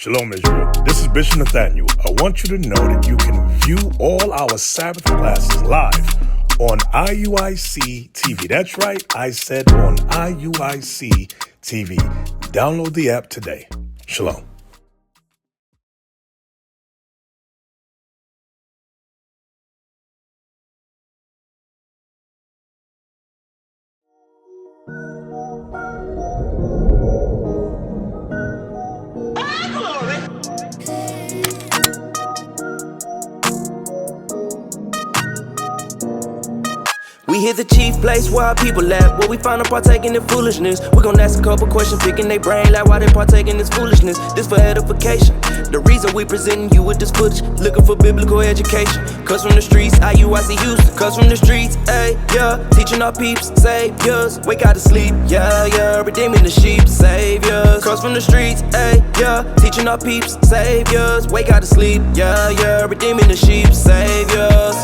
Shalom, Israel. This is Bishop Nathaniel. I want you to know that you can view all our Sabbath classes live on IUIC TV. That's right, I said on IUIC TV. Download the app today. Shalom. We hit the chief place where our people at, where we find them partaking in foolishness. We gon' ask a couple questions, picking their brain like why they partaking in this foolishness. This for edification. The reason we presenting you with this footage, looking for biblical education. Cuts from the streets, IUIC Houston. Cuts from the streets, ayy, yeah. Teaching our peeps, saviors. Wake out to sleep, yeah, yeah. Redeeming the sheep, saviors. Cuts from the streets, ayy, yeah. Teaching our peeps, saviors. Wake out to sleep, yeah, yeah. Redeeming the sheep, saviors.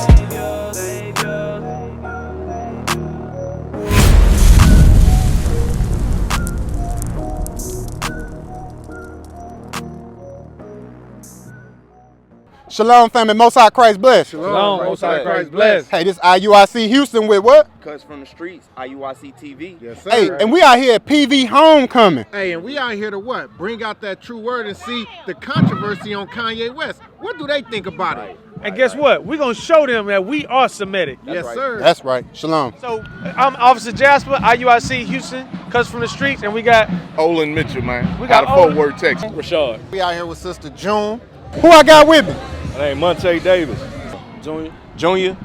Shalom, family. Most High Christ bless. Shalom, Most High Christ bless. Hey, this IUIC Houston with what? Cuts from the streets, IUIC TV. Yes, sir. Hey, and we out here at PV Homecoming. Hey, and we out here to what? Bring out that true word and see the controversy on Kanye West. What do they think about it? And guess what? We're going to show them that we are Semitic. Yes, sir. That's right. Shalom. So, I'm Officer Jasper, IUIC Houston, Cuts from the Streets, and we got Olin Mitchell, man. We got out of Fort Worth, Texas. Rashad. We out here with Sister June. Who I got with me? My name Monte Davis. Junior.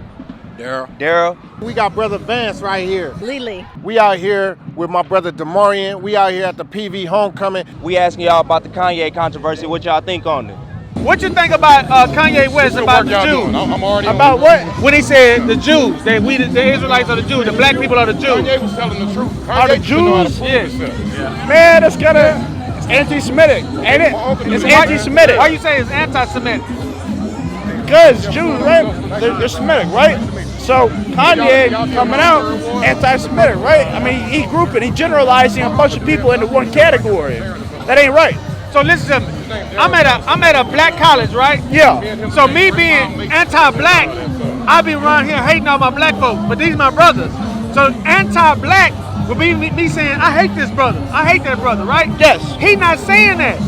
Daryl. We got Brother Vance right here. Lily. We out here with my brother Demarian. We out here at the PV Homecoming. We asking y'all about the Kanye controversy. What y'all think on it? what you think about Kanye West about the Jews? I'm already about what? When he said the Jews, that we the Israelites are the Jews, the black people are the Jews. Kanye was telling the truth. Are the Jews? Yes. Man, that's kind of anti-Semitic, ain't it? It's anti-Semitic. Why you say it's anti-Semitic? Because Jews, right? They're Semitic, right? So Kanye coming out anti-Semitic, right? I mean, he grouping, he generalizing a bunch of people into one category. That ain't right. So listen to me. I'm at a black college, right? Yeah. So me being anti-black, I be around here hating on my black folks, but these my brothers. So anti-black would be me saying, I hate this brother. I hate that brother, right? Yes. He not saying that.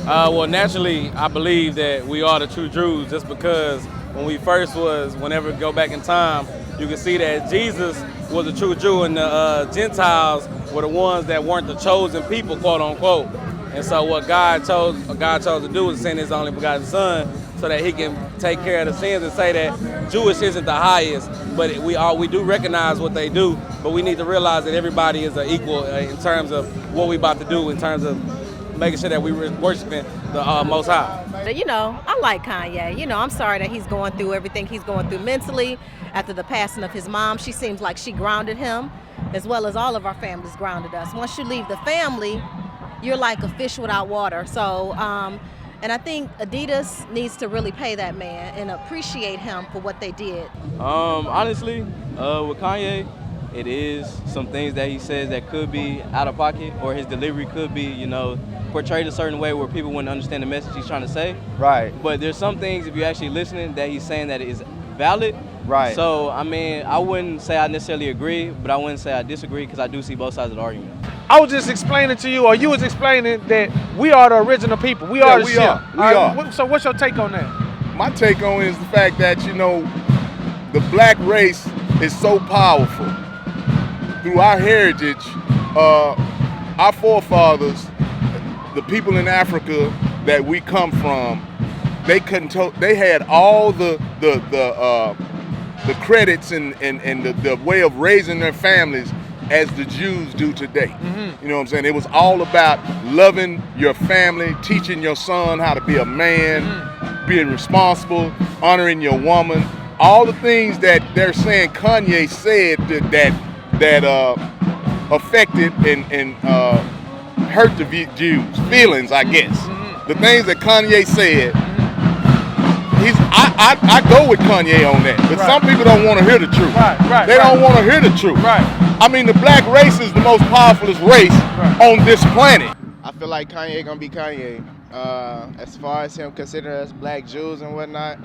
Well, naturally, I believe that we are the true Jews just because whenever we go back in time, you can see that Jesus was a true Jew and the Gentiles were the ones that weren't the chosen people, quote unquote. And so what God chose to do was send his only begotten son so that he can take care of the sins and say that Jewish isn't the highest, but we do recognize what they do, but we need to realize that everybody is equal in terms of what we about to do, in terms of making sure that we were worshiping the Most High. You know, I like Kanye. You know, I'm sorry that he's going through everything he's going through mentally after the passing of his mom. She seems like she grounded him, as well as all of our families grounded us. Once you leave the family, you're like a fish without water. So, and I think Adidas needs to really pay that man and appreciate him for what they did. Honestly, with Kanye, it is some things that he says that could be out of pocket, or his delivery could be, portrayed a certain way where people wouldn't understand the message he's trying to say. Right. But there's some things, if you're actually listening, that he's saying that is valid. Right. So, I mean, I wouldn't say I necessarily agree, but I wouldn't say I disagree because I do see both sides of the argument. I was just explaining to you, or you was explaining that we are the original people. We are the we ship. are. We are. So what's your take on that? My take on it is the fact that, the black race is so powerful. Through our heritage, our forefathers, the people in Africa that we come from, they had all the credits and the way of raising their families as the Jews do today. Mm-hmm. You know what I'm saying? It was all about loving your family, teaching your son how to be a man, being responsible, honoring your woman. All the things that they're saying Kanye said that affected and hurt the Jews' feelings, I guess. Mm-hmm. The things that Kanye said, I go with Kanye on that. But some people don't want to hear the truth. They don't want to hear the truth. I mean, the black race is the most powerful race on this planet. I feel like Kanye gonna be Kanye. As far as him considering us black Jews and whatnot,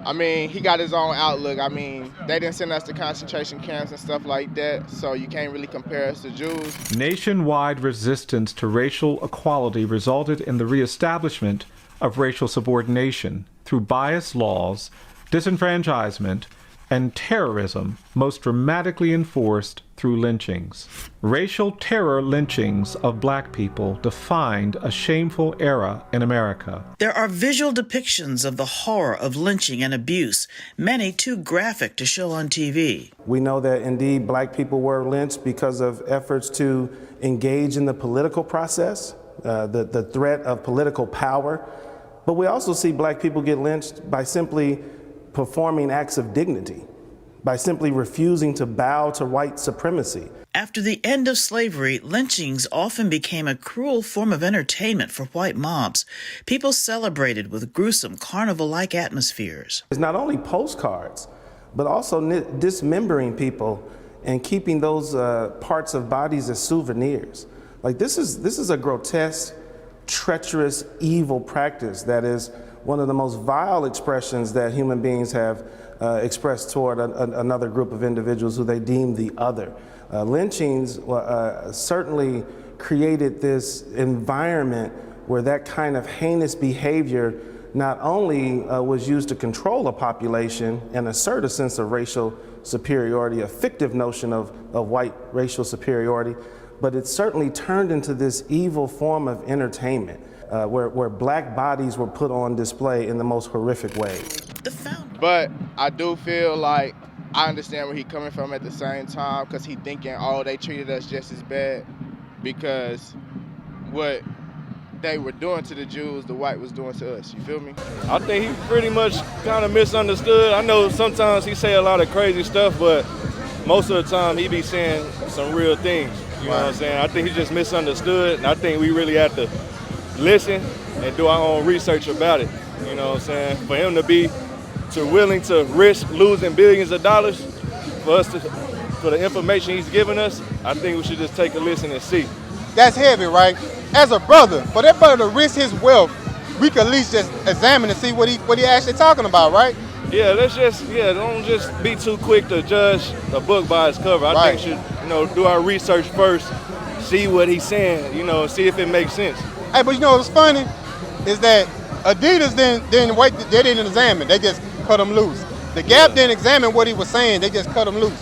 I mean, he got his own outlook. I mean, they didn't send us to concentration camps and stuff like that, so you can't really compare us to Jews. Nationwide resistance to racial equality resulted in the reestablishment of racial subordination through biased laws, disenfranchisement, and terrorism, most dramatically enforced through lynchings. Racial terror lynchings of black people defined a shameful era in America. There are visual depictions of the horror of lynching and abuse, many too graphic to show on TV. We know that indeed black people were lynched because of efforts to engage in the political process, the threat of political power. But we also see black people get lynched by simply performing acts of dignity, by simply refusing to bow to white supremacy. After the end of slavery, lynchings often became a cruel form of entertainment for white mobs. People celebrated with gruesome carnival-like atmospheres. It's not only postcards, but also dismembering people and keeping those parts of bodies as souvenirs. Like this is a grotesque, treacherous, evil practice that is one of the most vile expressions that human beings have expressed toward another group of individuals who they deem the other. Lynchings certainly created this environment where that kind of heinous behavior not only was used to control a population and assert a sense of racial superiority, a fictive notion of white racial superiority, but it certainly turned into this evil form of entertainment where black bodies were put on display in the most horrific ways. But I do feel like I understand where he's coming from at the same time, because he thinking, oh, they treated us just as bad because what they were doing to the Jews, the white was doing to us. You feel me? I think he pretty much kind of misunderstood. I know sometimes he say a lot of crazy stuff, but most of the time he be saying some real things. You know what I'm saying? I think he just misunderstood, and I think we really have to listen and do our own research about it. You know what I'm saying? For him to be willing to risk losing billions of dollars for the information he's giving us, I think we should just take a listen and see. That's heavy, right? As a brother, for that brother to risk his wealth, we could at least just examine and see what he actually talking about, right? Yeah, don't just be too quick to judge a book by its cover. I think should, do our research first, see what he's saying, see if it makes sense. Hey, but you know what's funny is that Adidas didn't wait, they didn't examine, they just cut him loose. The Gap didn't examine what he was saying, they just cut him loose.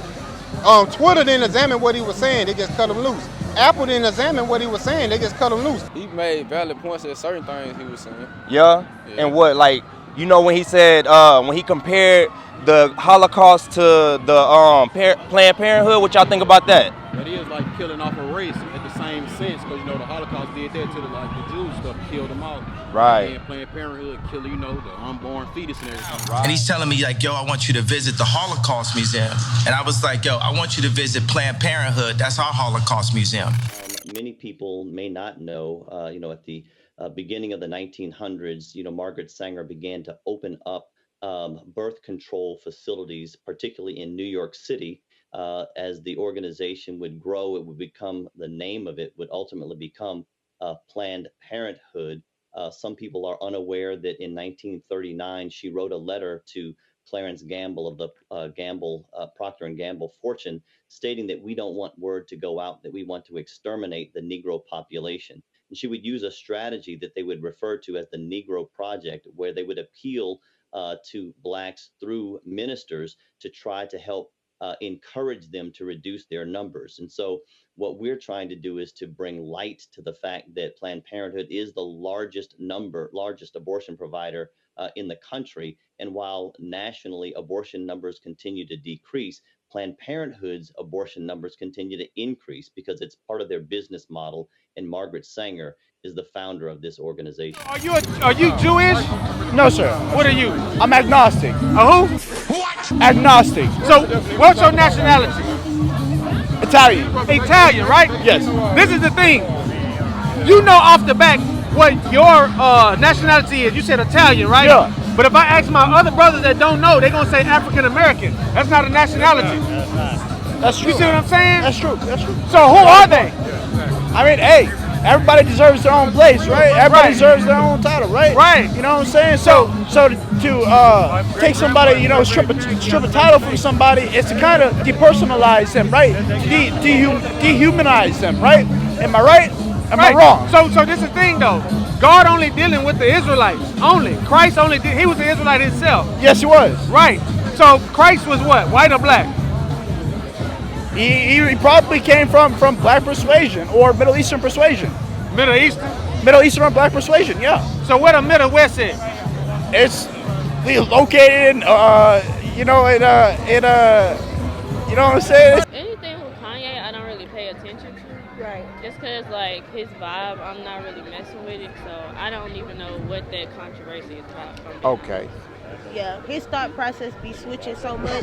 Twitter didn't examine what he was saying, they just cut him loose. Apple didn't examine what he was saying, they just cut him loose. He made valid points at certain things he was saying. Yeah? And what, when he said, when he compared the Holocaust to the Planned Parenthood, what y'all think about that? That is like killing off a race at the same sense, because the Holocaust did that to the Jews stuff, killed them all. Right. And Planned Parenthood killing, the unborn fetus and everything. Right. And he's telling me yo, I want you to visit the Holocaust Museum. And I was like, yo, I want you to visit Planned Parenthood. That's our Holocaust Museum. Many people may not know, at the beginning of the 1900s, Margaret Sanger began to open up birth control facilities, particularly in New York City. As the organization would grow, it would become, the name of it would ultimately become Planned Parenthood. Some people are unaware that in 1939, she wrote a letter to Clarence Gamble of the Procter & Gamble fortune, stating that we don't want word to go out that we want to exterminate the Negro population. And she would use a strategy that they would refer to as the Negro Project, where they would appeal to blacks through ministers to try to help encourage them to reduce their numbers. And so what we're trying to do is to bring light to the fact that Planned Parenthood is the largest abortion provider in the country. And while nationally abortion numbers continue to decrease, Planned Parenthood's abortion numbers continue to increase because it's part of their business model. And Margaret Sanger is the founder of this organization. Are you Jewish? No, sir. What are you? I'm agnostic. Who? What? Agnostic. So, what's your nationality? Italian. Italian, right? Yes. This is the thing. You know off the back what your nationality is. You said Italian, right? Yeah. But if I ask my other brothers that don't know, they're going to say African American. That's not a nationality. That's true. You see what I'm saying? That's true. That's true. So who are they? I mean, hey, everybody deserves their own place, right? Everybody deserves their own title, right? Right. You know what I'm saying? So to take somebody, strip a title from somebody, is to kind of depersonalize them, right? Dehumanize them, right? Am I right? Am I wrong? So this is the thing though. God only dealing with the Israelites. Only. Christ only he was the Israelite himself. Yes, he was. Right. So Christ was what? White or black? He probably came from black persuasion or Middle Eastern persuasion. Middle Eastern? Middle Eastern or black persuasion, yeah. So where the Middle West is? It's located in, you know what I'm saying? Anything with Kanye, I don't really pay attention to. Right. Just because, like, his vibe, I'm not really messing with it, so I don't even know what that controversy is about. Okay. Yeah, his thought process be switching so much,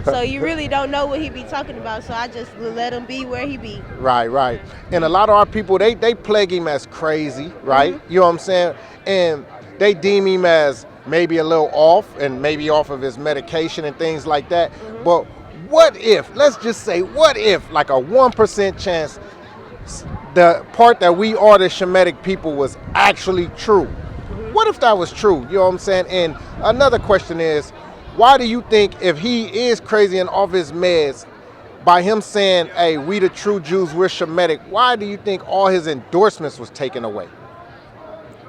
so you really don't know what he be talking about, so I just let him be where he be. Right. And a lot of our people, they plague him as crazy, right? You know what I'm saying? And they deem him as maybe a little off and maybe off of his medication and things like that. But what if, let's just say, what if like a 1% chance the part that we are the Shemitic people was actually true? What if that was true? You know what I'm saying? And another question is, why do you think if he is crazy and off his meds, by him saying, hey, we the true Jews, we're Shemitic, why do you think all his endorsements was taken away?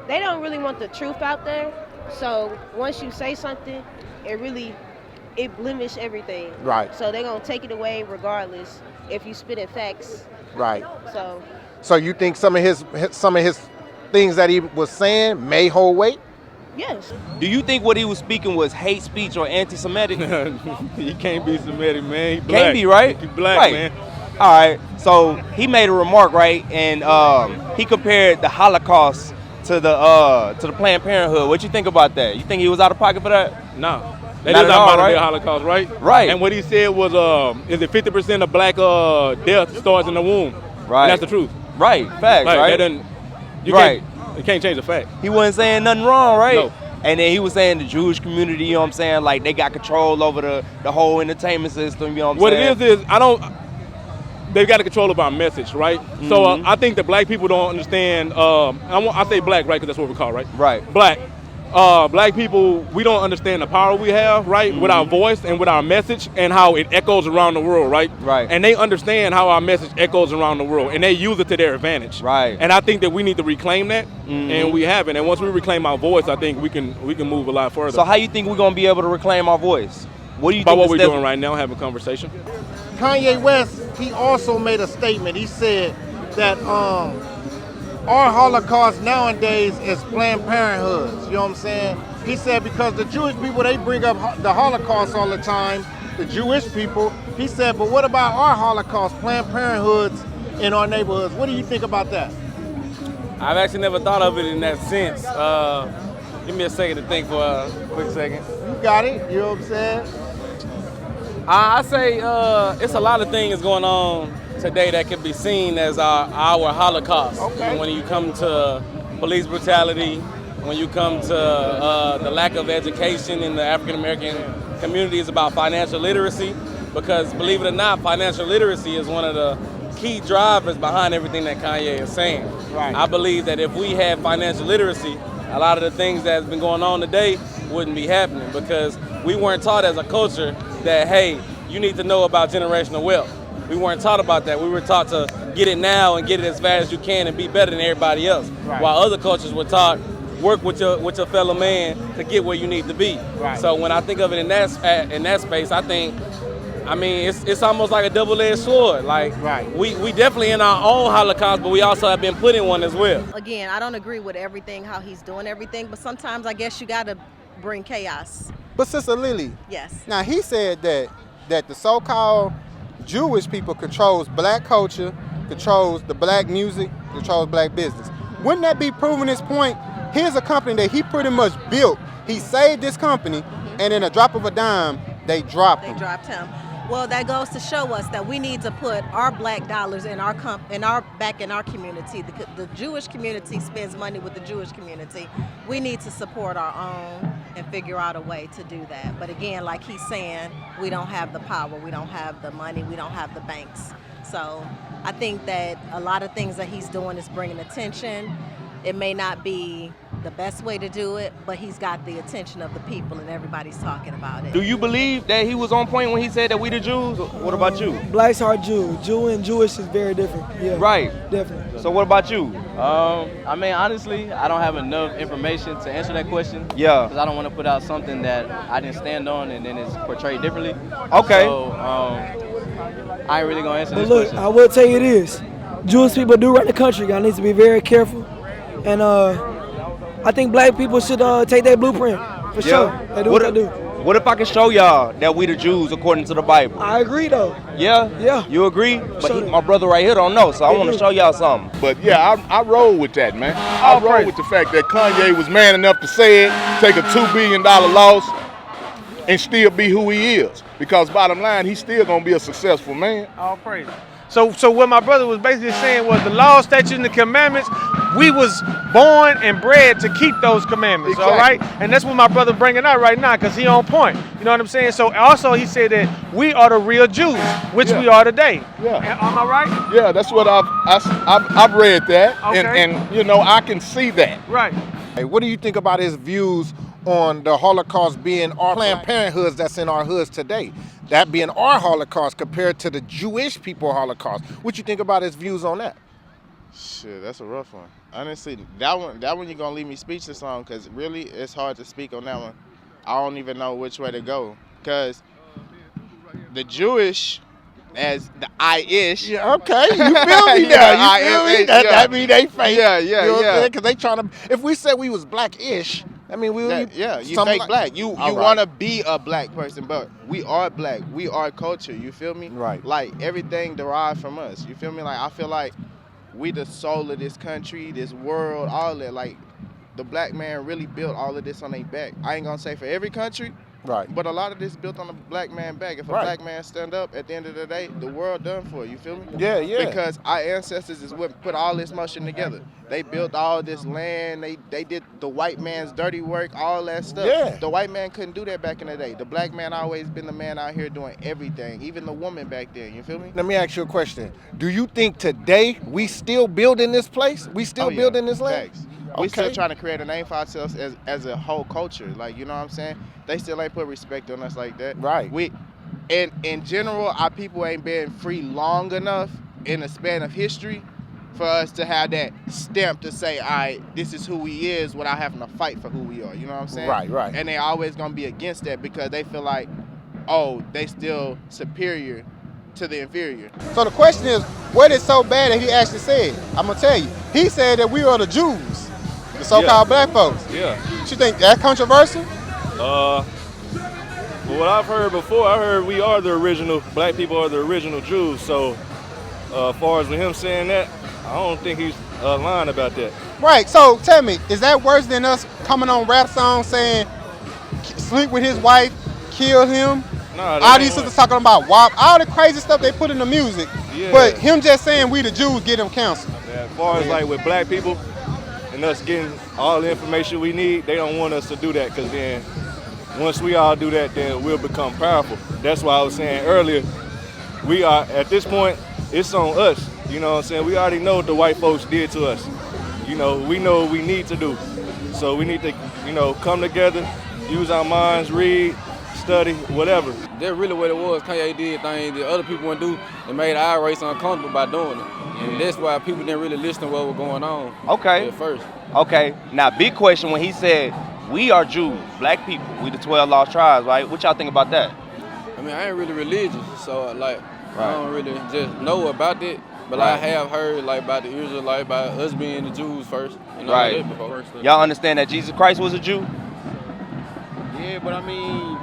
They don't really want the truth out there, so once you say something, it blemishes everything. Right. So they're going to take it away regardless if you spit at facts. Right. So you think some of his things that he was saying may hold weight? Yes. Do you think what he was speaking was hate speech or anti-Semitic? He can't be Semitic, man. He black. Can't be, right? He black, right. man. All right. So he made a remark, right? And he compared the Holocaust to the Planned Parenthood. What you think about that? You think he was out of pocket for that? No. That is not about to be a Holocaust, right? Right. And what he said was, is it 50% of black death starts in the womb? Right. And that's the truth. Right. Facts, like, right? That doesn't, you can't change the fact. He wasn't saying nothing wrong, right? No. And then he was saying the Jewish community, you know what I'm saying? Like, they got control over the whole entertainment system, you know what I'm saying? What it is, they've got the control of our message, right? Mm-hmm. So I think that black people don't understand, I say black, right, because that's what we call, right? Right. Black people, we don't understand the power we have, right, with our voice and with our message and how it echoes around the world, right? Right. And they understand how our message echoes around the world, and they use it to their advantage. Right. And I think that we need to reclaim that, and we haven't. And once we reclaim our voice, I think we can move a lot further. So how you think we're going to be able to reclaim our voice? What do you think? By what we're doing right now, having a conversation. Kanye West, he also made a statement. He said that our Holocaust nowadays is Planned Parenthoods, you know what I'm saying? He said because the Jewish people, they bring up the Holocaust all the time, the Jewish people. He said, but what about our Holocaust, Planned Parenthoods in our neighborhoods? What do you think about that? I've actually never thought of it in that sense. Give me a second to think for a quick second. You got it, you know what I'm saying? I say it's a lot of things going on today that can be seen as our Holocaust. Okay. And when you come to police brutality, when you come to the lack of education in the African American community, is about financial literacy, because believe it or not, financial literacy is one of the key drivers behind everything that Kanye is saying. Right. I believe that if we had financial literacy, a lot of the things that's been going on today wouldn't be happening, because we weren't taught as a culture that, hey, you need to know about generational wealth. We weren't taught about that. We were taught to get it now and get it as fast as you can and be better than everybody else. Right. While other cultures were taught, work with your fellow man to get where you need to be. Right. So when I think of it in that space, it's almost like a double-edged sword. Like, we definitely in our own Holocaust, but we also have been put in one as well. Again, I don't agree with everything, how he's doing everything, but sometimes I guess you got to bring chaos. But Sister Lily, Yes. now he said that the so-called Jewish people controls black culture, controls the black music, controls black business. Wouldn't that be proving his point? Here's a company that he pretty much built. He saved this company, and in a drop of a dime, they dropped him. They dropped him. Well, that goes to show us that we need to put our black dollars in our back in our community. The Jewish community spends money with the Jewish community. We need to support our own and figure out a way to do that. But again, like he's saying, we don't have the power, we don't have the money, we don't have the banks. So I think that a lot of things that he's doing is bringing attention. It may not be the best way to do it, but he's got the attention of the people and everybody's talking about it. Do you believe that he was on point when he said that we the Jews? What about you? Blacks are Jew. Jew and Jewish is very different. Yeah. Right. Definitely. So what about you? I mean, honestly, I don't have enough information to answer that question. Yeah. Because I don't want to put out something that I didn't stand on and then it's portrayed differently. Okay. So I ain't really gonna answer But this look, question. I will tell you this. Jewish people do run the country. Y'all need to be very careful. And I think black people should take that blueprint. For sure. They do what they do. What if I can show y'all that we the Jews according to the Bible? I agree though. Yeah? Yeah. You agree? But my brother right here don't know, so I want to show y'all something. But yeah, I roll with that, man. I roll with the fact that Kanye was man enough to say it, take a $2 billion loss, and still be who he is. Because bottom line, he's still gonna be a successful man. All praise. So what my brother was basically saying was the law, statutes, and the commandments, we was born and bred to keep those commandments, Exactly. all right? And that's what my brother bringing out right now, because he on point. You know what I'm saying? So also he said that we are the real Jews, which we are today. Yeah. Am I right? Yeah, that's what I've read that, Okay. and you know I can see that. Right. Hey, what do you think about his views on the Holocaust being our Planned Parenthoods that's in our hoods today? That being our Holocaust compared to the Jewish people Holocaust. What you think about his views on that? Shit, that's a rough one. Honestly, that one you're gonna leave me speechless on, because really it's hard to speak on that one. I don't even know which way to go, because the Jewish, as the I-ish. Yeah, okay, you feel me now? You feel me? That mean they fake. Yeah, Because they trying to. If we said we was black-ish, I mean we. You fake black. You want to be a black person, but we are black. We are culture. You feel me? Right. Like everything derived from us. You feel me? Like I feel like we the soul of this country, this world, all that. Like the black man really built all of this on their back. I ain't gonna say for every country. Right. But a lot of this built on the black man back. If a black man stand up, at the end of the day, the world done for you feel me? Yeah, yeah. Because our ancestors is what put all this motion together. They built all this land. They did the white man's dirty work, all that stuff. Yeah. The white man couldn't do that back in the day. The black man always been the man out here doing everything, even the woman back then. You feel me? Let me ask you a question. Do you think today we still building this place? We still building this land? Facts. We still trying to create a name for ourselves as a whole culture. Like, you know what I'm saying? They still ain't put respect on us like that. Right. And in general, our people ain't been free long enough in the span of history for us to have that stamp to say, all right, this is who he is without having to fight for who we are. You know what I'm saying? Right, right. And they always gonna be against that because they feel like, oh, they still superior to the inferior. So the question is, what is so bad that he actually said? I'm gonna tell you. He said that we are the Jews, the so-called black folks. Yeah. You think that's controversial? From what I've heard before, I heard we are the original, black people are the original Jews. So as far as with him saying that, I don't think he's lying about that. Right, so tell me, is that worse than us coming on rap songs saying sleep with his wife, kill him? Nah, all these sisters talking about WAP, all the crazy stuff they put in the music. Yeah. But him just saying we the Jews get him canceled. As far as like with black people and us getting all the information we need, they don't want us to do that because then once we all do that, then we'll become powerful. That's why I was saying earlier, we are, at this point, it's on us. You know what I'm saying? We already know what the white folks did to us. You know, we know what we need to do. So we need to, you know, come together, use our minds, read, study, whatever. That's really what it was. Kanye did things that other people wouldn't do and made our race uncomfortable by doing it. And that's why people didn't really listen to what was going on at first. Okay. Now, big question when he said, we are Jews, black people, we the 12 lost tribes, right? What y'all think about that? I mean, I ain't really religious, so like, I don't really just know about it. But I have heard like about the Israelites, about us being the Jews first. You know, Right. that before. Y'all understand that Jesus Christ was a Jew? Yeah, but I mean,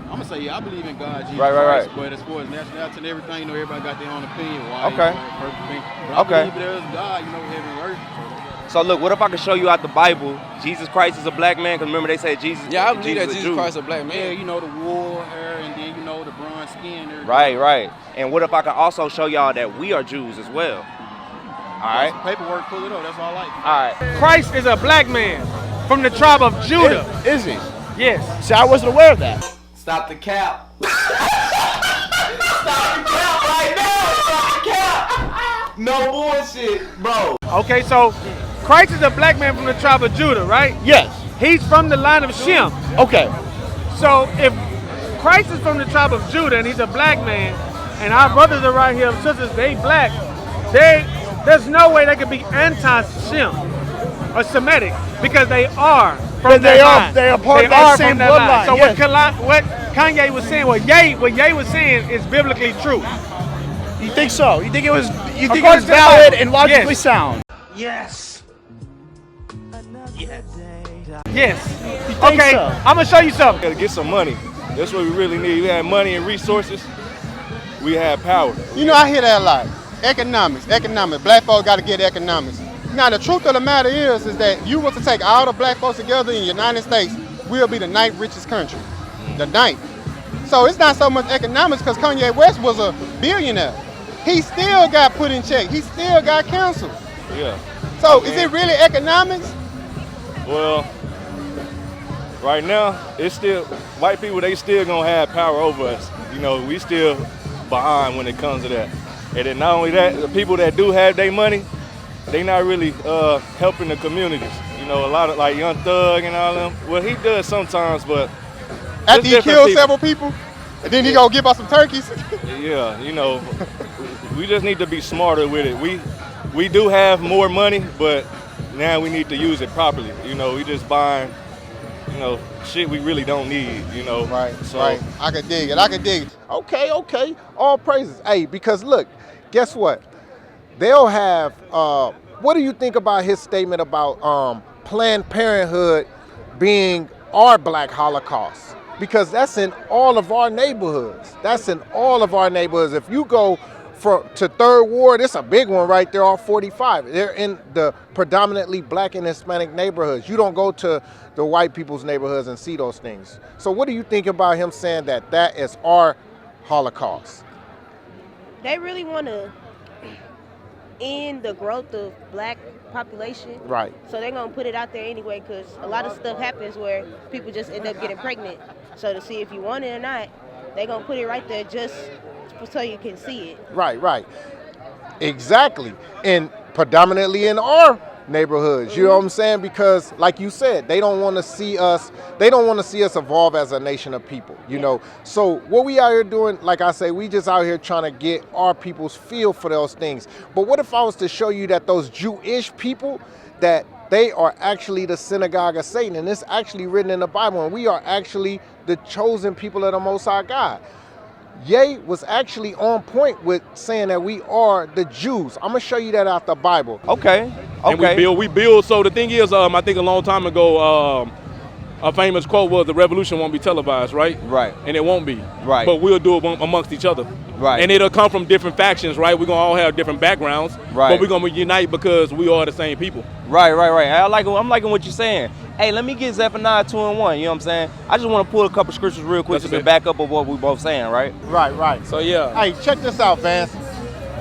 I'm gonna say I believe in God, Jesus Right. Christ. But as far as nationality and everything, you know, everybody got their own opinion. Why? Okay. Perfect opinion. But I believe there's God, you know, heaven and earth. So look, what if I could show you out the Bible, Jesus Christ is a black man? Because remember they say Jesus. Yeah, I believe Jesus that a Jesus Jew. Christ is a black man. Yeah, you know, the wool hair and then you know the bronze skin. And everything. Right. And what if I could also show y'all that we are Jews as well? All right. Paperwork, pull it up. That's all I like. All right. Christ is a black man from the tribe of Judah. Is he? Yes. See, I wasn't aware of that. Stop the cap. Stop the cap right now. Stop the cap. No bullshit, bro. Okay, so Christ is a black man from the tribe of Judah, right? Yes. He's from the line of Shem. Okay. So if Christ is from the tribe of Judah and he's a black man, and our brothers are right here, sisters, they black, there's no way they could be anti-Shem or Semitic because they are from that line. They are part of that same bloodline. So yes. what Kanye was saying, what Ye was saying is biblically true. You think so? You think it was According to the valid Bible, and logically yes. sound? Yes. Yes. think Okay, so? I'm gonna show you something. Gotta get some money. That's what we really need. We have money and resources. We have power. You know, I hear that a lot. Economics. Black folks got to get economics. Now, the truth of the matter is that if you were to take all the black folks together in the United States, we'll be the ninth richest country. The ninth. So it's not so much economics because Kanye West was a billionaire. He still got put in check. He still got canceled. Yeah. So is it really economics? Well, right now, it's still, white people, they still gonna have power over us. You know, we still behind when it comes to that. And then not only that, the people that do have their money, they not really helping the communities. You know, a lot of like Young Thug and all them. Well, he does sometimes, but after he killed several people, and then he gonna give us some turkeys. Yeah, you know, we just need to be smarter with it. We do have more money, but now we need to use it properly. You know, we just buying, you know, shit we really don't need, you know. Right, so, right. I can dig it. Okay. All praises. Hey, because look, guess what? They'll have, what do you think about his statement about Planned Parenthood being our black Holocaust? Because that's in all of our neighborhoods. If you go to Third Ward, it's a big one right there off 45. They're in the predominantly black and Hispanic neighborhoods. You don't go to the white people's neighborhoods and see those things. So what do you think about him saying that is our Holocaust? They really want to end the growth of black population. Right. So they're going to put it out there anyway because a lot of stuff happens where people just end up getting pregnant. So to see if you want it or not, they're going to put it right there just so you can see it. Right. Exactly. And predominantly in our neighborhoods, you know what I'm saying? Because like you said, they don't want to see us evolve as a nation of people, you know. So what we out here doing, like I say, we just out here trying to get our people's feel for those things. But what if I was to show you that those Jewish people, that they are actually the synagogue of Satan, and it's actually written in the Bible, and we are actually the chosen people of the Most High God. Ye was actually on point with saying that we are the Jews. I'm gonna show you that out the Bible. Okay. And we build. So the thing is, I think a long time ago, a famous quote was, "The revolution won't be televised," right? Right. And it won't be. Right. But we'll do it amongst each other. Right. And it'll come from different factions, right? We're gonna all have different backgrounds. Right. But we're gonna unite because we are the same people. Right. I'm liking what you're saying. Hey, let me get Zephaniah 2:1. You know what I'm saying? I just want to pull a couple scriptures real quick just to back up of what we both saying, right? Right. So yeah. Hey, check this out, Vance.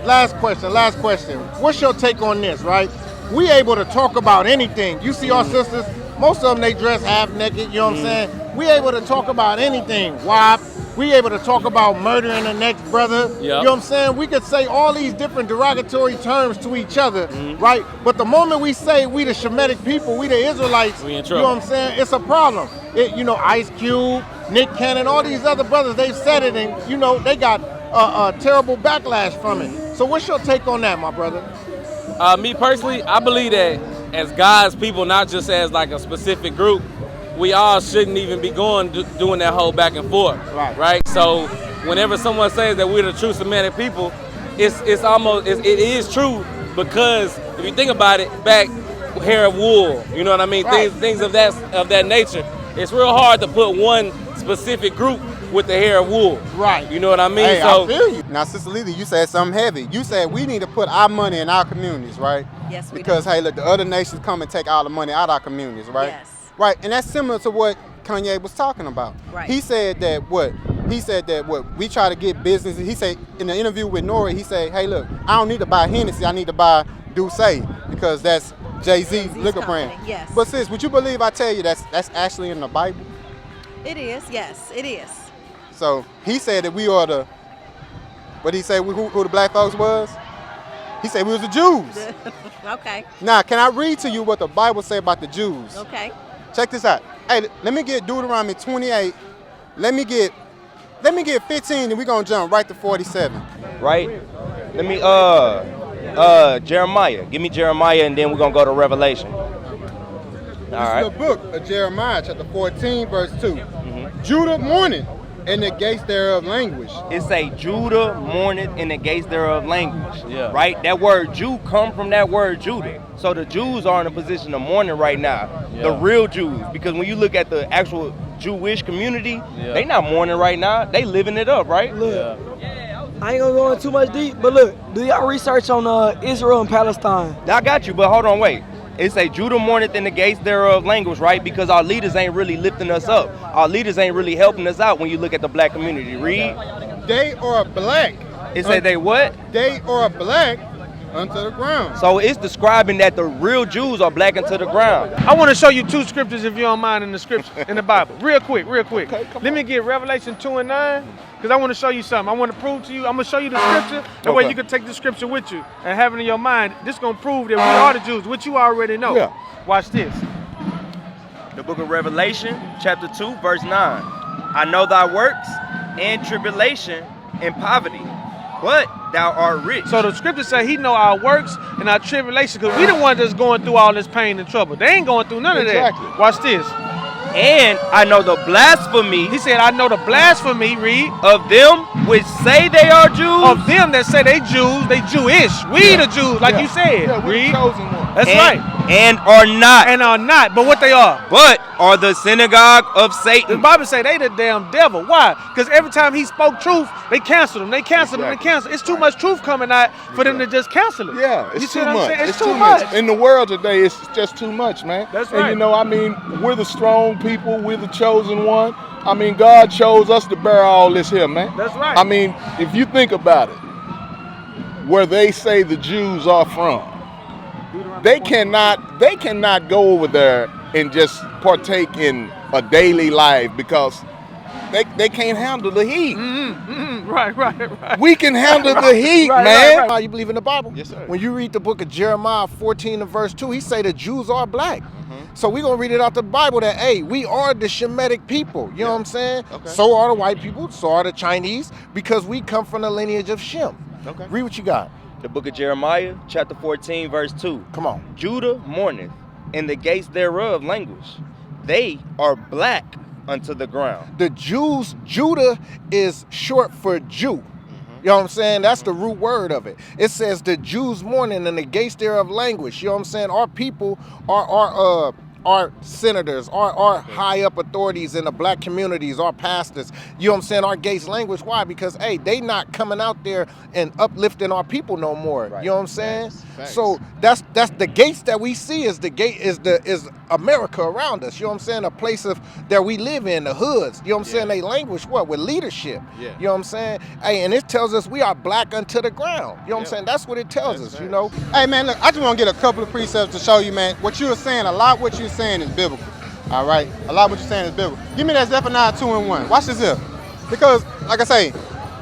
Last question. What's your take on this, right? We able to talk about anything. You see our sisters, most of them, they dress half naked, you know what I'm saying? We able to talk about anything. WAP. We able to talk about murdering the next brother. Yep. You know what I'm saying? We could say all these different derogatory terms to each other, right? But the moment we say we the Shemitic people, we the Israelites, we in you trouble. know what I'm saying? It's a problem. Ice Cube, Nick Cannon, all these other brothers, they've said it, and you know, they got a terrible backlash from it. So what's your take on that, my brother? Me personally, I believe that as God's people, not just as like a specific group, we all shouldn't even be doing that whole back and forth, right? So whenever someone says that we're the true Semitic people, it is true, because if you think about it, back hair of wool, you know what I mean? Right. Things of that nature. It's real hard to put one specific group with the hair of wool. Right. You know what I mean? Hey, So I feel you. Now, Sister Lily, you said something heavy. You said we need to put our money in our communities, right? Yes, we Because, hey, look, the other nations come and take all the money out of our communities, right? Yes. Right, and that's similar to what Kanye was talking about. Right. He said that we try to get business. He said in the interview with Nori, he said, hey, look, I don't need to buy Hennessy. I need to buy Douce because that's Jay-Z's liquor brand. Yes. But sis, would you believe I tell you that's actually in the Bible? It is, yes, it is. So he said that we are the, what did he say who the black folks was? He said we was the Jews. Okay. Now, can I read to you what the Bible say about the Jews? Okay. Check this out. Hey, let me get Deuteronomy 28. Let me get 15, and we're gonna jump right to 47. Right? Let me Jeremiah. Give me Jeremiah, and then we're gonna go to Revelation. This is the book of Jeremiah, chapter 14, verse 2. Judah mourneth, and the gates thereof languish. It say Judah mourneth, and the gates thereof languish. Yeah. Right? That word Jew come from that word Judah. So the Jews are in a position of mourning right now. Yeah. The real Jews. Because when you look at the actual Jewish community, they not mourning right now. They living it up, right? Look, I ain't gonna go in too much deep, but look, do y'all research on Israel and Palestine? I got you, but hold on, wait. It say Judah mourneth in the gates thereof language, right? Because our leaders ain't really lifting us up. Our leaders ain't really helping us out when you look at the black community. Read. They are black. It say they what? They are black unto the ground. So it's describing that the real Jews are black unto the ground. I want to show you 2 scriptures, if you don't mind, in the scripture, in the Bible. Real quick. Okay, let me get Revelation 2 and 9, because I want to show you something. I want to prove to you, I'm going to show you the scripture, that way you can take the scripture with you and have it in your mind. This is going to prove that we are the Jews, which you already know. Yeah. Watch this. The book of Revelation, chapter 2, verse 9. I know thy works and tribulation and poverty, but thou art rich. So the scripture say he know our works and our tribulation, because we the ones that's going through all this pain and trouble. They ain't going through none of that. Watch this. And I know the blasphemy. He said, I know the blasphemy, read. Of them which say they are Jews. Of them that say they Jews, they Jewish. We the Jews, like you said. Yeah, we the chosen one. That's right. And are not. And are not, but what they are? But are the synagogue of Satan. The Bible say they the damn devil. Why? Because every time he spoke truth, they canceled him. They canceled him. They canceled. It's too much truth coming out for them to just cancel it. Yeah, you it's see too what I'm much. saying? It's too much. In the world today, it's just too much, man. That's right. right. And you know, I mean, we're the strong people. We're the chosen one. I mean, God chose us to bear all this here, man. That's right. I mean, if you think about it, where they say the Jews are from, they cannot go over there and just partake in a daily life because they can't handle the heat. Right. We can handle the heat, man. You believe in the Bible? Yes, sir. When you read the book of Jeremiah 14 and verse 2, he say the Jews are black. So we're going to read it out the Bible that, hey, we are the Shemitic people. You know what I'm saying? Okay. So are the white people. So are the Chinese, because we come from the lineage of Shem. Okay. Read what you got. The book of Jeremiah, chapter 14, verse 2. Come on. Judah mourneth, and the gates thereof languish. They are black unto the ground. The Jews, Judah is short for Jew. You know what I'm saying? That's the root word of it. It says the Jews mourning and the gates thereof languish. You know what I'm saying? Our people our senators, our high up authorities in the black communities, our pastors, you know what I'm saying, our gates language. Why? Because, hey, they not coming out there and uplifting our people no more. Right. You know what I'm saying? Facts. So that's the gates that we see is America around us. You know what I'm saying? A place of that we live in, the hoods. You know what I'm saying? They languish what? With leadership. Yeah. You know what I'm saying? Hey, and it tells us we are black unto the ground. You know what I'm saying? That's what it tells us, you know? Hey, man, look, I just want to get a couple of precepts to show you, man. What you were saying, a lot what you're saying is biblical. All right? A lot what you're saying is biblical. Give me that Zephaniah 2 and 1. Watch this here. Because, like I say,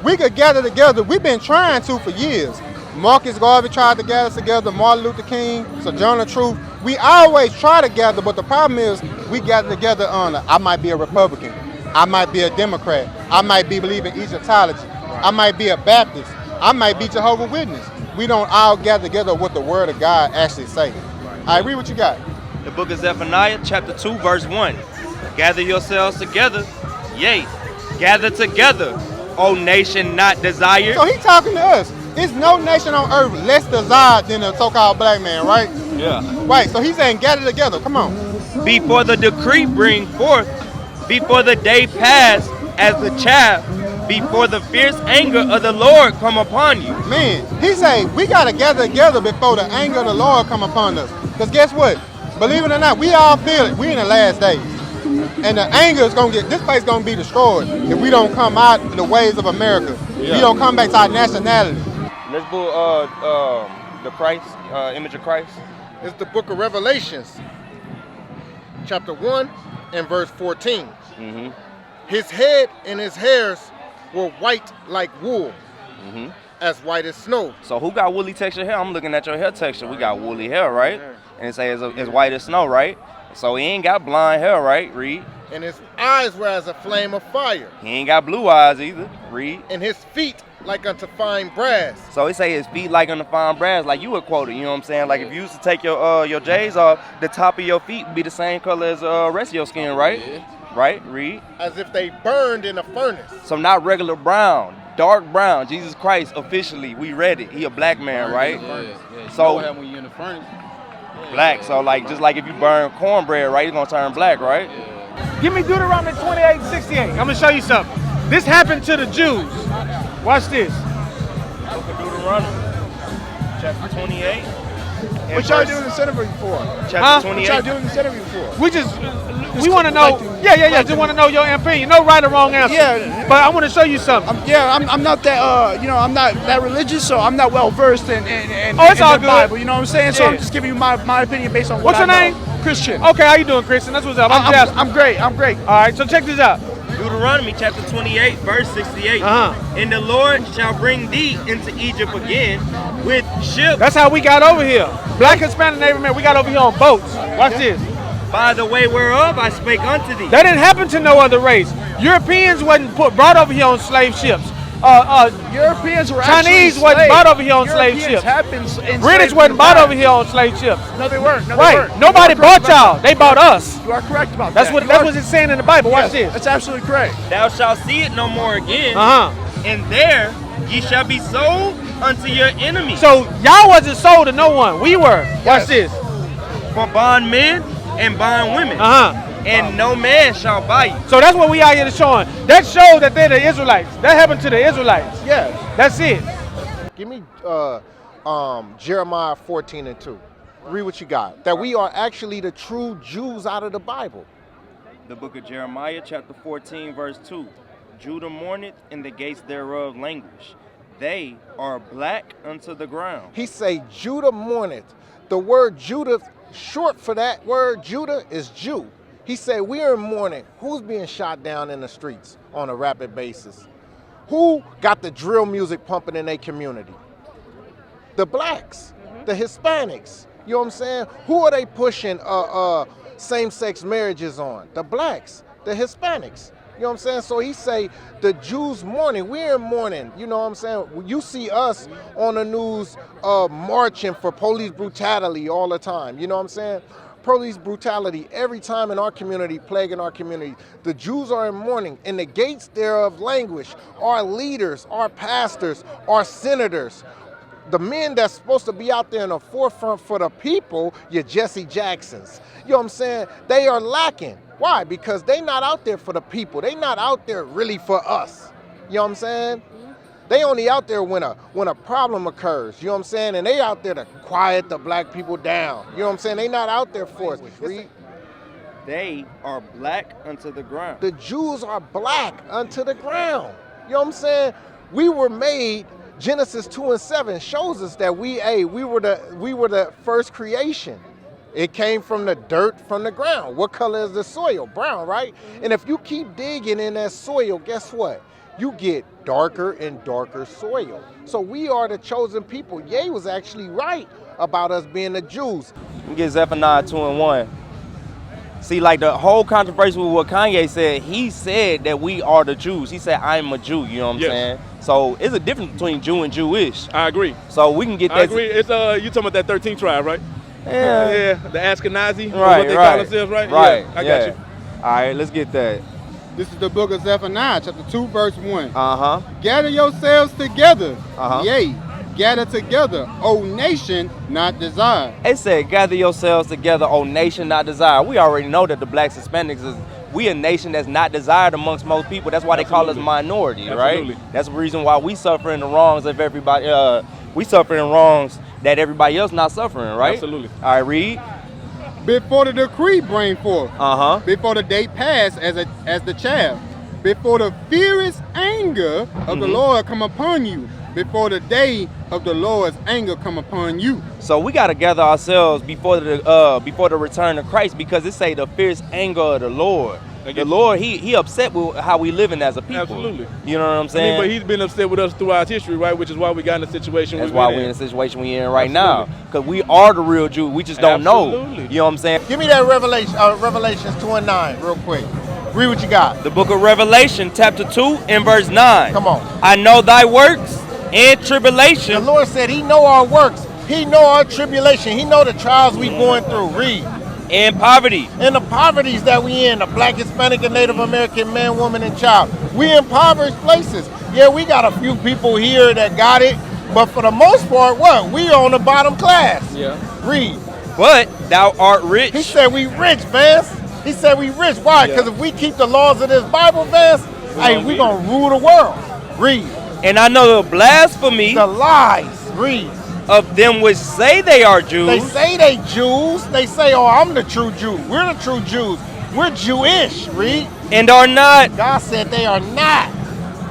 we could gather together. We've been trying to for years. Marcus Garvey tried to gather us together, Martin Luther King, Sojourner Truth. We always try to gather, but the problem is we gather together on, I might be a Republican, I might be a Democrat, I might be believing Egyptology, I might be a Baptist, I might be Jehovah's Witness. We don't all gather together what the Word of God actually say. All right, read what you got. The book of Zephaniah, chapter 2, verse 1. Gather yourselves together, yea, gather together, O nation not desired. So he talking to us. There's no nation on earth less desired than a so-called black man, right? Yeah. Right, so he's saying gather together, come on. Before the decree bring forth, before the day pass as the chaff, before the fierce anger of the Lord come upon you. Man, he say we got to gather together before the anger of the Lord come upon us. Because guess what? Believe it or not, we all feel it. We in the last days. And the anger is going to this place is going to be destroyed if we don't come out in the ways of America. Yeah. We don't come back to our nationality. Let's do the Christ, image of Christ. It's the book of Revelations, chapter 1 and verse 14. His head and his hairs were white like wool, as white as snow. So who got woolly texture hair? I'm looking at your hair texture. We got woolly hair, right? And it says it's white as snow, right? So he ain't got blonde hair, right? Read. And his eyes were as a flame of fire. He ain't got blue eyes either. Read. And his feet like unto fine brass. So he say his feet like unto fine brass, like you would quote it. You know what I'm saying? Like if you used to take your J's off, the top of your feet would be the same color as the rest of your skin, right? Right? Read. As if they burned in a furnace. So not regular brown, dark brown. Jesus Christ officially, we read it. He a black man, right? So when you in the furnace. Black. So like just like if you burn cornbread, right? It's gonna turn black, right? Give me Deuteronomy 28:68. I'm gonna show you something. This happened to the Jews. Watch this. Book of Deuteronomy, chapter 28. What y'all doing this interview for? Chapter 28. What y'all doing this interview for? We want to know. Just want to know your opinion. No right or wrong answer. Yeah. But I want to show you something. I'm not that I'm not that religious, so I'm not well versed in it's all the good. Bible. You know what I'm saying? So Yeah. I'm just giving you my opinion based on What's what your I know. name? Christian. Okay, how you doing, Christian? That's what's up. I'm Jasper. I'm great. I'm great. All right, so check this out. Deuteronomy chapter 28, verse 68. And the Lord shall bring thee into Egypt again with ships. That's how we got over here. Black, Hispanic, Native American, we got over here on boats. Watch this. By the way whereof I spake unto thee. That didn't happen to no other race. Europeans wasn't brought over here on slave ships. Europeans were Chinese actually wasn't slaves. brought over here on slave Europeans ships. have been enslaved British in wasn't the brought past. over here on slave ships. No, they weren't. No, they Right. weren't. Nobody You are correct bought y'all. about They bought us. You are correct about That's that. what that's what it's saying in the Bible. Watch this. That's absolutely correct. Thou shalt see it no more again. Uh-huh. And there ye shall be sold unto your enemies. So y'all wasn't sold to no one. We were. Watch this. For bondmen and bondwomen. Uh-huh. And no man shall buy you. So that's what we out here showing. That shows that they're the Israelites. That happened to the Israelites. Yeah. That's it. Give me Jeremiah 14:2. Read what you got. That we are actually the true Jews out of the Bible. The book of Jeremiah, chapter 14, verse 2. Judah mourneth, and the gates thereof languish. They are black unto the ground. He say Judah mourneth. The word Judah, short for that word Judah, is Jew. He said we are in mourning. Who's being shot down in the streets on a rapid basis? Who got the drill music pumping in their community? The blacks, the Hispanics. You know what I'm saying? Who are they pushing same-sex marriages on? The blacks, the Hispanics. You know what I'm saying? So he say the Jews mourning. We're in mourning. You know what I'm saying? You see us on the news marching for police brutality all the time. You know what I'm saying? Police brutality every time in our community, plaguing our community. The Jews are in mourning, and the gates thereof languish. Our leaders, our pastors, our senators, the men that's supposed to be out there in the forefront for the people, your Jesse Jacksons. You know what I'm saying? They are lacking. Why? Because they not out there for the people. They not out there really for us. You know what I'm saying? They only out there when a problem occurs, you know what I'm saying? And they out there to quiet the black people down. You know what I'm saying? They not out there for us. They are black unto the ground. The Jews are black unto the ground. You know what I'm saying? We were made, Genesis 2:7 shows us that we were the first creation. It came from the dirt from the ground. What color is the soil? Brown, right? And if you keep digging in that soil, guess what? You get darker and darker soil. So we are the chosen people. Ye was actually right about us being the Jews. We get Zephaniah 2:1. See, like the whole controversy with what Kanye said, he said that we are the Jews. He said, I'm a Jew, you know what I'm saying? So it's a difference between Jew and Jewish. I agree. So we can get that. I agree. It's you talking about that 13th tribe, right? Yeah. The Ashkenazi, Right, what they right. call themselves, right? Right. Yeah, I got you. All right, let's get that. This is the book of Zephaniah, chapter 2, verse 1. Uh-huh. Gather yourselves together. Uh-huh. Yea, gather together, O nation not desired. It said, gather yourselves together, O nation not desired. We already know that the blacks, Hispanics, we a nation that's not desired amongst most people. That's why they call us minority, Absolutely. right? That's the reason why we suffering the wrongs of everybody. We suffering wrongs that everybody else not suffering, right? Absolutely. All right, read. Before the decree bring forth. Uh-huh. Before the day pass as the chaff. Before the fierce anger of the Lord come upon you. Before the day of the Lord's anger come upon you. So we got to gather ourselves before the return of Christ, because it say the fierce anger of the Lord. The Lord, he upset with how we living as a people. Absolutely. You know what I'm saying? But he's been upset with us throughout history, right? Which is why we got in the situation That's we're why in. we're in the situation we're in right now. Because we are the real Jews. We just don't know. You know what I'm saying? Give me that Revelations 2 and 9 real quick. Read what you got. The book of Revelation, chapter 2 and verse 9. Come on. I know thy works and tribulation. The Lord said he know our works. He know our tribulation. He know the trials we going through. Read. And poverty. And the poverties that we in, the Black, Hispanic, and Native American man, woman, and child. We in impoverished places. Yeah, we got a few people here that got it, but for the most part, what? We on the bottom class. Yeah. Read. But thou art rich. He said we rich, Vance. He said we rich. Why? Because if we keep the laws of this Bible, Vance, hey, we gonna rule the world. Read. And I know the blasphemy. The lies. Read. Of them which say they are Jews. They say they Jews. They say, oh, I'm the true Jew. We're the true Jews. We're Jewish. Read. And are not. God said they are not.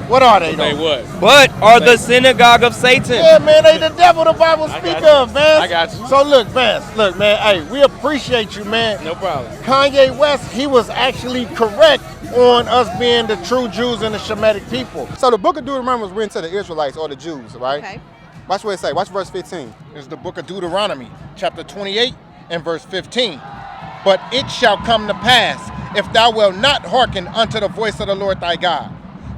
What are they? They what? But are the synagogue of Satan. Yeah, man, they the devil the Bible speak of, Vance. I got you. So look, Vance, look, man, hey, we appreciate you, man. No problem. Kanye West, he was actually correct on us being the true Jews and the Shemitic people. So the book of Deuteronomy was written to the Israelites or the Jews, right? Okay. Watch what it say. Watch verse 15. It's the book of Deuteronomy, chapter 28 and verse 15. But it shall come to pass, if thou wilt not hearken unto the voice of the Lord thy God,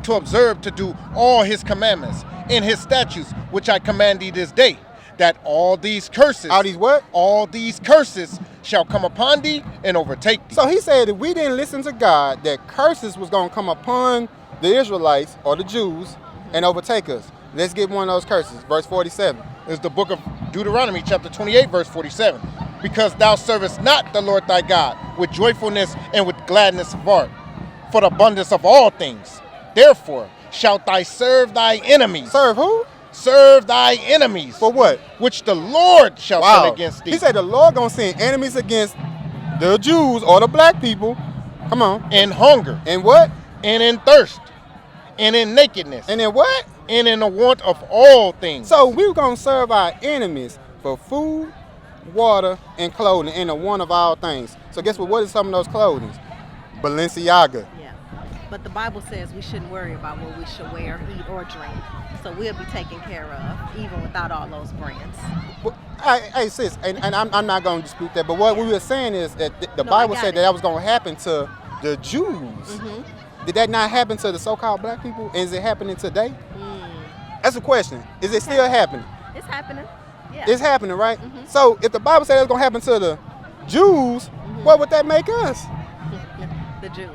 to observe to do all his commandments and his statutes, which I command thee this day, that all these curses. All these what? All these curses shall come upon thee and overtake thee. So he said if we didn't listen to God, that curses was going to come upon the Israelites or the Jews and overtake us. Let's get one of those curses. Verse 47 is the book of Deuteronomy, chapter 28, verse 47. Because thou servest not the Lord thy God with joyfulness and with gladness of heart, for the abundance of all things. Therefore shalt thou serve thy enemies. Serve who? Serve thy enemies. For what? Which the Lord shall send against thee. He said the Lord gonna send enemies against the Jews or the black people. Come on. In hunger. And what? And in thirst. And in nakedness. And in what? And in the want of all things. So we're gonna serve our enemies for food, water, and clothing, and the want of all things. So guess what? What is some of those clothing? Balenciaga. Yeah. But the Bible says we shouldn't worry about what we should wear, eat, or drink. So we'll be taken care of, even without all those brands. Well, hey, sis, and I'm not going to dispute that, but what we were saying is that the Bible said that was going to happen to the Jews. Mm-hmm. Did that not happen to the so-called black people? Is it happening today? That's a question. Is it still happening? It's happening. Yeah. It's happening, right? Mm-hmm. So if the Bible said it's going to happen to the Jews, what would that make us? The Jews.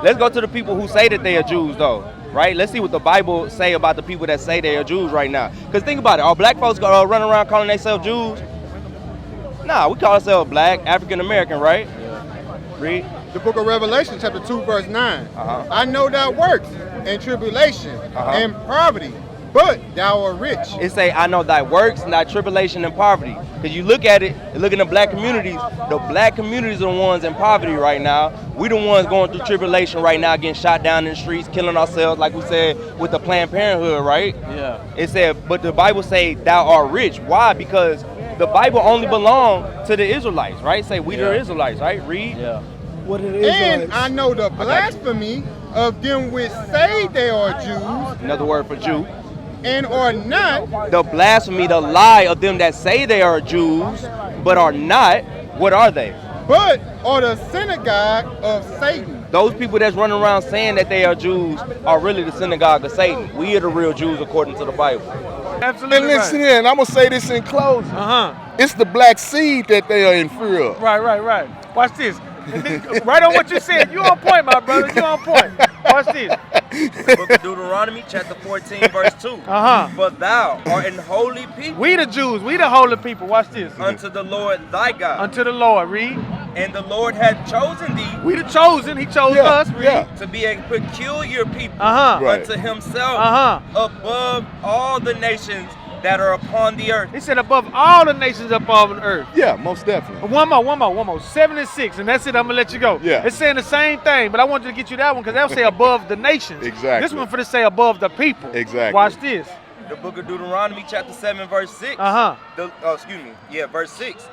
Let's go to the people who say that they are Jews, though, right? Let's see what the Bible say about the people that say they are Jews right now. Because think about it. Are black folks running around calling themselves Jews? Nah, we call ourselves black, African American, right? Read. The book of Revelation, chapter 2, verse 9. I know thy works and tribulation and poverty, but thou art rich. It say, I know thy works and thy tribulation and poverty. Because you look at it, look in the black communities are the ones in poverty right now. We the ones going through tribulation right now, getting shot down in the streets, killing ourselves, like we said, with the Planned Parenthood, right? Yeah. It said, but the Bible say, thou art rich. Why? Because the Bible only belongs to the Israelites, right? Say, we the Israelites, right? Read. Yeah. What are the Israelites? And I know the blasphemy of them which say they are Jews. Another word for Jew. And are not. The blasphemy, the lie of them that say they are Jews, but are not. What are they? But are the synagogue of Satan. Those people that's running around saying that they are Jews are really the synagogue of Satan. We are the real Jews according to the Bible. Absolutely. And listen here, and I'm going to say this in closing. It's the black seed that they are in fear of. Right. Watch this. Right on what you said. You on point, my brother. You on point. Watch this. The book of Deuteronomy, chapter 14, verse 2. For thou art an holy people. We the Jews. We the holy people. Watch this. Unto the Lord thy God. Unto the Lord. Read. And the Lord hath chosen thee. We the chosen. He chose us. Read. To be a peculiar people. Right. Unto himself. Above all the nations that are upon the earth. He said above all the nations upon the earth. Yeah, most definitely. One more. 7 and 6, and that's it. I'm gonna let you go. Yeah. It's saying the same thing, but I wanted to get you that one because that'll say above the nations. Exactly. This one for to say above the people. Exactly. Watch this. The book of Deuteronomy, chapter 7, verse 6. Verse 6.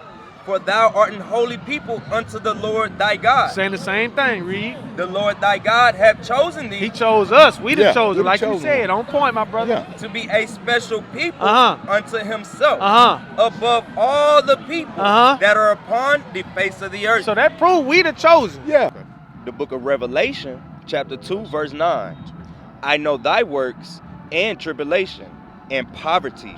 For thou art an holy people unto the Lord thy God. Saying the same thing, read. The Lord thy God hath chosen thee. He chose us. We the Yeah, chosen, we the like you chosen. said. On point, my brother. To be a special people Uh-huh. unto himself Uh-huh. above all the people that are upon the face of the earth. So that proved we the chosen. Yeah. The book of Revelation, chapter 2, verse 9. I know thy works and tribulation and poverty,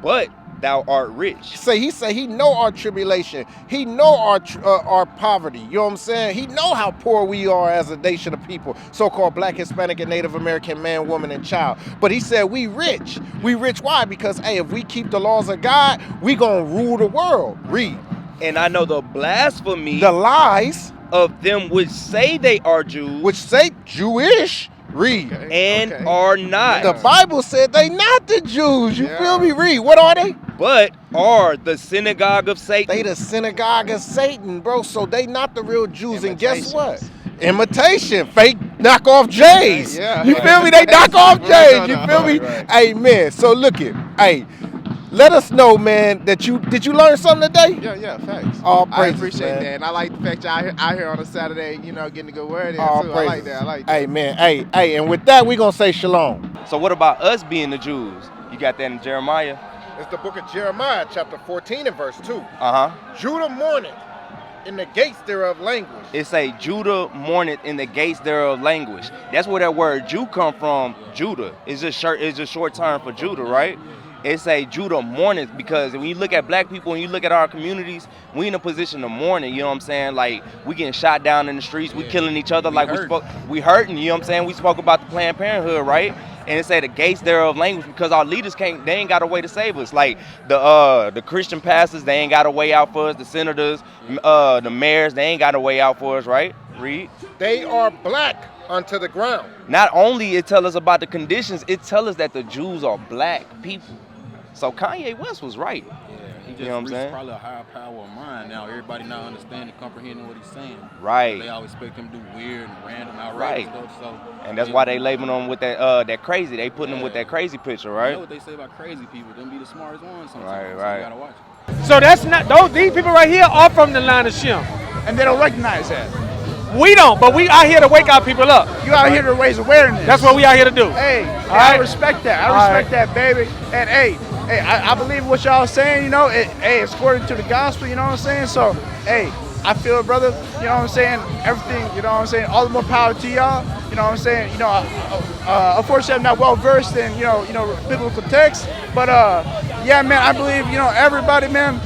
but thou art rich. He say he know our tribulation. He know our poverty. You know what I'm saying? He know how poor we are as a nation of people, so-called Black, Hispanic, and Native American man, woman, and child. But he said we rich. We rich why? Because, hey, if we keep the laws of God, we gonna rule the world. Read. And I know the blasphemy, the lies of them which say they are Jews, which say Jewish. Read. And are not. The Bible said they not the Jews. You feel me? Read. What are they? But are the synagogue of Satan. They the synagogue of Satan, bro. So they not the real Jews. And guess what? Imitation. Fake knockoff J's. You feel me? They knock off J's. You feel me? Amen. So look it. Hey, let us know, man, that did you learn something today? Yeah, facts. All I praises, appreciate man. that, and I like the fact y'all out here on a Saturday, getting a good word in All too. praises. I like that. I like that. Hey, man. Hey, and with that, we gonna say shalom. So what about us being the Jews? You got that in Jeremiah? It's the book of Jeremiah, chapter 14 and verse 2. Uh-huh. Judah mourneth in the gates thereof language. It say Judah mourneth in the gates thereof language. That's where that word Jew come from. Judah. It's just short term for Judah, right? It say Judah mourneth because when you look at black people and you look at our communities, we in a position of mourning. You know what I'm saying? Like we getting shot down in the streets, we killing each other. We hurting. You know what I'm saying? We spoke about the Planned Parenthood, right? And it say the gates thereof language because our leaders they ain't got a way to save us. Like the Christian pastors, they ain't got a way out for us. The senators, the mayors, they ain't got a way out for us, right? Read. They are black unto the ground. Not only it tell us about the conditions, it tell us that the Jews are black people. So Kanye West was right. He just You know what I'm reached saying? probably a higher power of mind now. Everybody not understanding, comprehending what he's saying. Right. They always expect him to do weird and random, Right. outrageous stuff. So, And that's why they labeling them with that crazy. They putting them with that crazy picture, You right? know what they say about crazy people? Them be the smartest ones sometimes. Right, So right. you gotta watch it. So that's not these people right here are from the line of Shem, and they don't recognize that. We don't, but we out here to wake our people up. You out here to raise awareness. That's what we out here to do. Hey, All I right? respect that. All I respect that, baby. And hey, I believe what y'all saying. It's according to the gospel. You know what I'm saying? So, hey, I feel it, brother. You know what I'm saying? Everything. You know what I'm saying? All the more power to y'all. You know what I'm saying? Unfortunately, I'm not well versed in biblical text, but yeah, man, I believe everybody, man.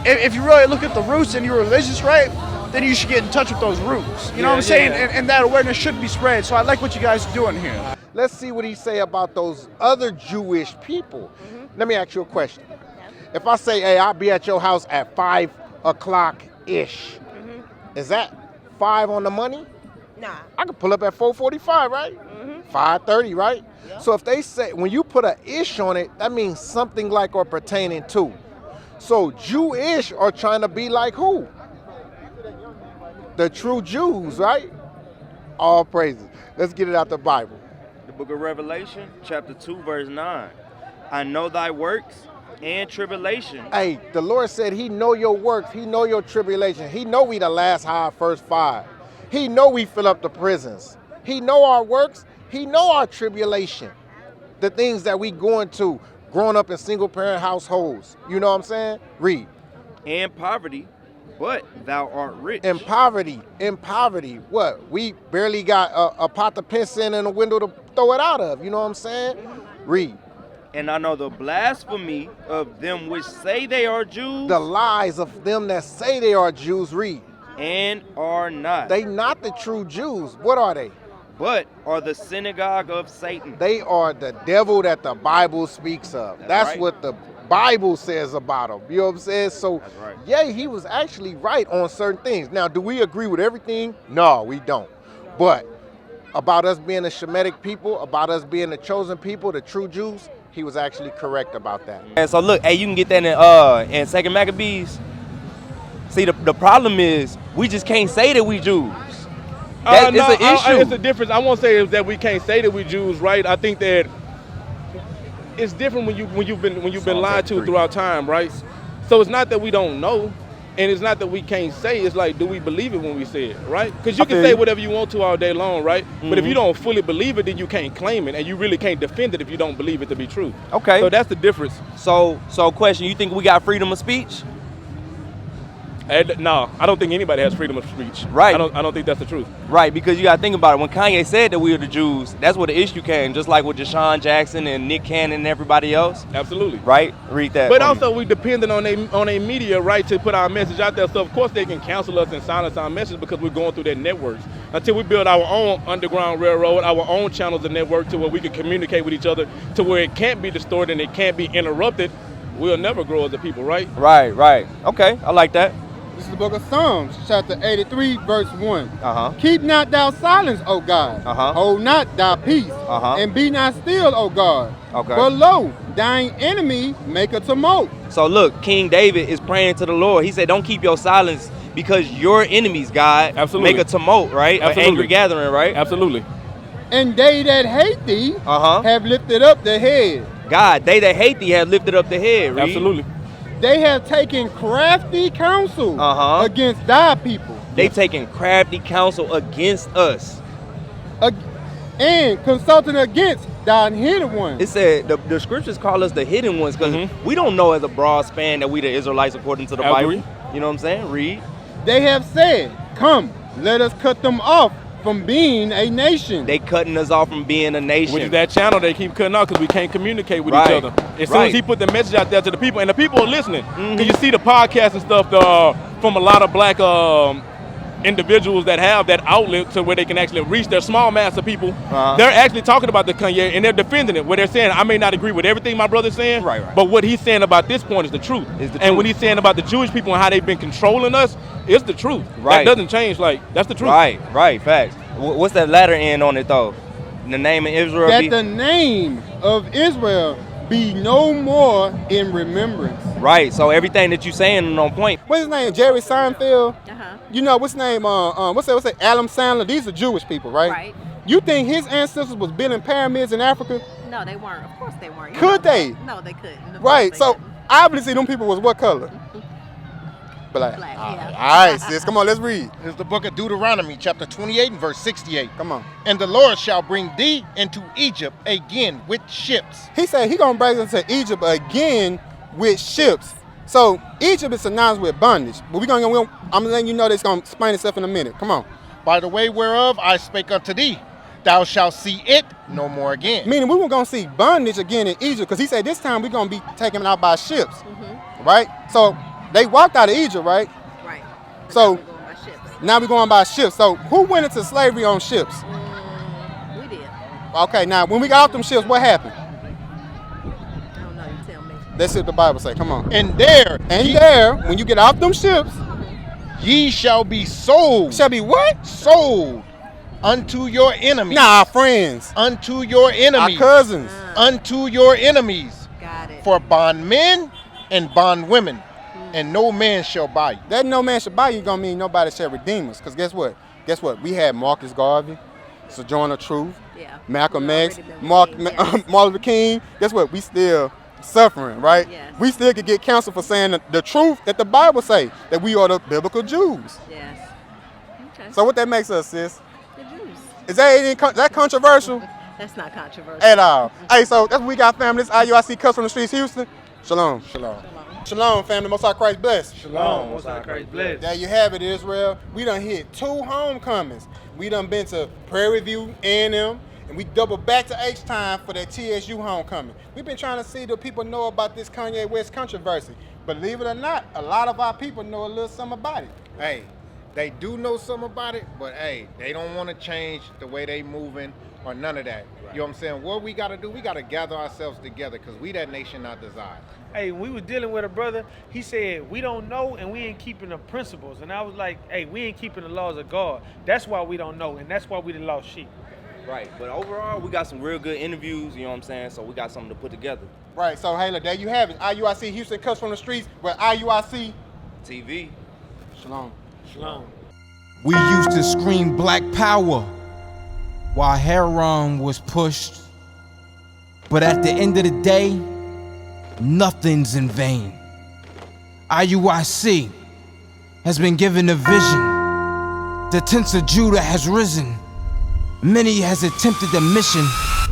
If you really look at the roots and you're religious, right? Then you should get in touch with those roots. You know what I'm saying? And that awareness should be spread. So I like what you guys are doing here. Let's see what he say about those other Jewish people. Let me ask you a question. If I say, hey, I'll be at your house at 5 o'clock-ish, is that 5 on the money? Nah. I could pull up at 4:45, right? 5:30, right? So if they say, when you put an ish on it, that means something like or pertaining to. So Jewish are trying to be like who? The true Jews, right? All praises. Let's get it out the Bible. The book of Revelation, chapter 2, verse 9. I know thy works and tribulation. Hey, the Lord said he know your works, he know your tribulation. He know we the last hired, first five. He know we fill up the prisons. He know our works, he know our tribulation. The things that we going to, growing up in single parent households. You know what I'm saying? Read. And poverty, but thou art rich. In poverty, what? We barely got a pot to piss in and a window to throw it out of. You know what I'm saying? Read. And I know the blasphemy of them which say they are Jews. The lies of them that say they are Jews. Read. And are not. They not the true Jews. What are they? But are the synagogue of Satan. They are the devil that the Bible speaks of. That's right. what the Bible says about them. You know what I'm saying? So, right. Yeah, he was actually right on certain things. Now, do we agree with everything? No, we don't. But about us being a Shemitic people, about us being the chosen people, the true Jews, he was actually correct about that. And so look, hey, you can get that in 2 Maccabees. See, the problem is we just can't say that we Jews. It's an issue. It's a difference. I won't say that we can't say that we Jews, right? I think that it's different when you've been lied to throughout time, right? So it's not that we don't know. And it's not that we can't say, it's like, do we believe it when we say it, right? Because you can say whatever you want to all day long, right? But if you don't fully believe it, then you can't claim it, and you really can't defend it if you don't believe it to be true. Okay. So that's the difference. So question, you think we got freedom of speech? No, I don't think anybody has freedom of speech. Right. I don't think that's the truth. Right, because you got to think about it. When Kanye said that we were the Jews, that's where the issue came, just like with Deshaun Jackson and Nick Cannon and everybody else. Absolutely. Right? Read that. But also, we dependent on a media, right, to put our message out there. So, of course, they can cancel us and silence our message because we're going through their networks. Until we build our own underground railroad, our own channels and network to where we can communicate with each other to where it can't be distorted and it can't be interrupted, we'll never grow as a people, right? Right. Okay, I like that. This is the book of Psalms, chapter 83, verse 1. Keep not thou silence, O God. Hold not thy peace. And be not still, O God. Okay. For lo, thine enemy make a tumult. So look, King David is praying to the Lord. He said, don't keep your silence because your enemies, God, make a tumult, right? An angry gathering, right? Absolutely. And they that hate thee have lifted up the head. God, they that hate thee have lifted up the head, read. Absolutely. They have taken crafty counsel against thy people. They taking crafty counsel against us. And consulting against thy hidden ones. It said the scriptures call us the hidden ones because we don't know as a broad span that we the Israelites according to the Bible. You know what I'm saying? Read. They have said, come, let us cut them off from being a nation. They cutting us off from being a nation. Which is that channel they keep cutting off because we can't communicate with each other. As soon as he put the message out there to the people, and the people are listening. Because you see the podcasts and stuff from a lot of black individuals that have that outlet to where they can actually reach their small mass of people. They're actually talking about the Kanye and they're defending it. Where they're saying, I may not agree with everything my brother's saying, but what he's saying about this point is the truth. And what he's saying about the Jewish people and how they've been controlling us, it's the truth. That doesn't change. Like, that's the truth. Right, facts. What's that latter end on it though? The name of Israel that the name of Israel be no more in remembrance. Right, so everything that you're saying is on point. What's his name? Jerry Seinfeld? You know, what's his name? What's that? Adam Sandler? These are Jewish people, right? Right. You think his ancestors was building pyramids in Africa? No, they weren't. Of course they weren't. Could they? No, they couldn't. Right, so obviously them people was what color? Black. Yeah. All right, sis, come on, let's read. Here's the book of Deuteronomy, chapter 28 and verse 68. Come on. And the Lord shall bring thee into Egypt again with ships. He said he gonna bring us into Egypt again with ships. So Egypt is synonymous with bondage. But I'm letting you know that's gonna explain itself in a minute. Come on. By the way whereof I spake unto thee, thou shalt see it no more again. Meaning we were gonna see bondage again in Egypt, because he said this time we're gonna be taken out by ships. Right? So they walked out of Egypt, right? Right. So now we're going by ships. So who went into slavery on ships? We did. Okay, now when we got off them ships, what happened? I don't know, you tell me. That's what the Bible say. Come on. And there, when you get off them ships, ye shall be sold. Shall be what? Sold unto your enemies. Nah, our friends. Unto your enemies. Our cousins. Unto your enemies. Got it. For bondmen and bondwomen. And no man shall buy you. That no man shall buy you gonna mean nobody shall redeem us. Because guess what? We had Marcus Garvey, Sojourner Truth, Malcolm X, Martin Luther King. Guess what? We still suffering, right? Yes. We still could get counsel for saying the truth that the Bible say, that we are the biblical Jews. Yes. Okay. So what that makes us, sis? The Jews. Is that controversial? That's not controversial. At all. Hey, so that's what we got, family. This IUIC Cuts from the Streets, Houston. Shalom. Shalom. Shalom, family. Most High Christ bless. Shalom. Most High Christ bless. There you have it, Israel. We done hit 2 homecomings. We done been to Prairie View, A&M, and we double back to H-Time for that TSU homecoming. We've been trying to see do people know about this Kanye West controversy. Believe it or not, a lot of our people know a little something about it. Hey, they do know something about it, but hey, they don't want to change the way they moving or none of that. You know what I'm saying? What we got to do, we got to gather ourselves together because we that nation not desired. Hey, we was dealing with a brother. He said, we don't know and we ain't keeping the principles. And I was like, hey, we ain't keeping the laws of God. That's why we don't know, and that's why we the lost sheep. Right, but overall, we got some real good interviews, you know what I'm saying? So we got something to put together. Right, so hey, look, there you have it. IUIC Houston Cuts from the Streets, where IUIC TV. Shalom. Shalom. We used to scream black power while heroin was pushed. But at the end of the day, nothing's in vain. IUIC, has been given a vision. The tents of Judah has risen. Many has attempted the mission.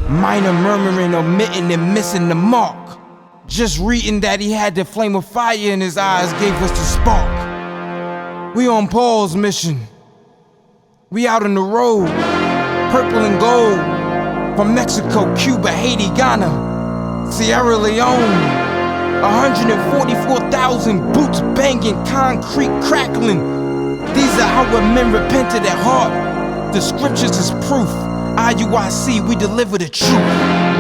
Minor murmuring, omitting, and missing the mark. Just reading that he had the flame of fire in his eyes gave us the spark. We on Paul's mission. We out on the road, purple and gold. From Mexico, Cuba, Haiti, Ghana, Sierra Leone. 144,000 boots banging, concrete crackling. These are how men repented at heart. The scriptures is proof. IUIC, we deliver the truth.